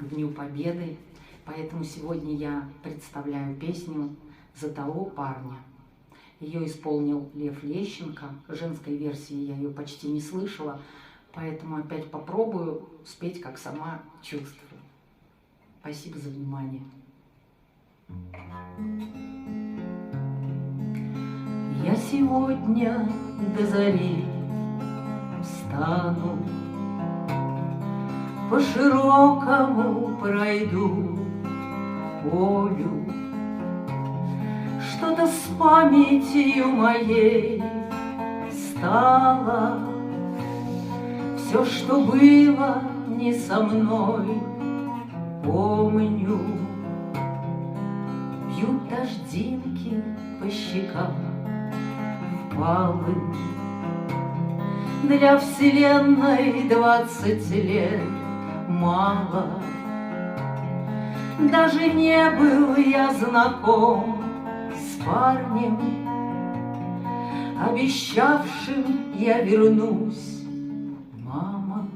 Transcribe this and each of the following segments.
к Дню Победы, поэтому сегодня я представляю песню «За того парня». Ее исполнил Лев Лещенко. Женской версии я ее почти не слышала, поэтому опять попробую спеть, как сама чувствую. Спасибо за внимание. Я сегодня до зари встану, по широкому пройду полю. Что-то с памятью моей стало, все, что было не со мной, помню. Бьют дождинки по щекам впалым. Для вселенной 20 лет мало. Даже не был я знаком с парнем, обещавшим я вернусь, мама.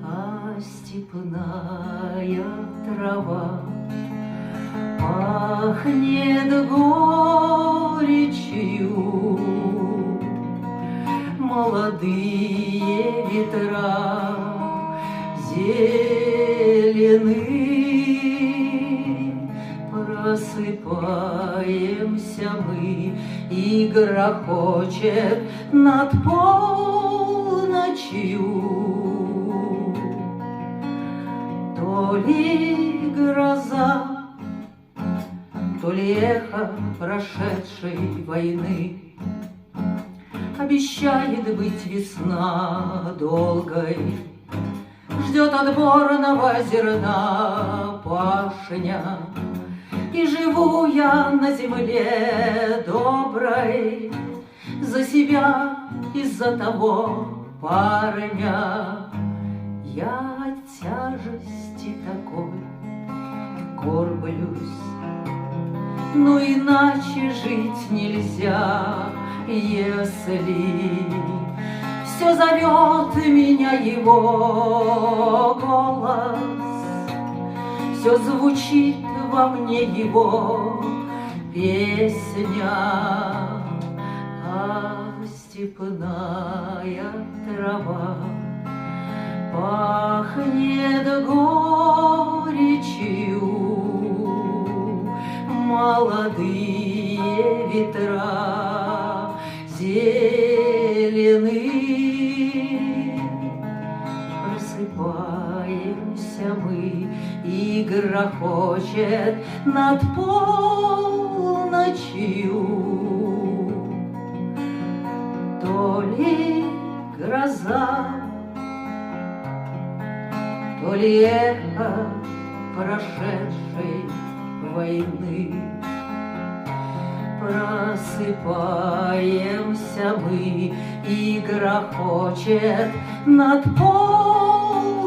А степная трава пахнет горечью, молодые ветра зелены. Просыпаемся мы, и грохочет над полночью. То ли гроза, то ли эхо прошедшей войны. Обещает быть весна долгой, ждет отборного зерна пашня. И живу я на земле доброй за себя и за того парня. Я от тяжести такой горблюсь, но иначе жить нельзя, если все зовет меня его голос, все звучит во мне его песня. А степная трава пахнет горечью, молодые ветра зелены. Просыпаемся мы, и грохочет над полночью. То ли гроза, то ли эхо прошедшей войны. Просыпаемся мы, и грохочет над полночью.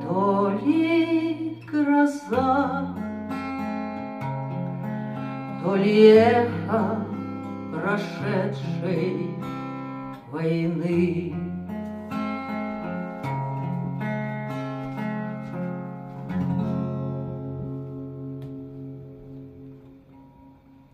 То ли гроза, то ли эхо прошедшей войны.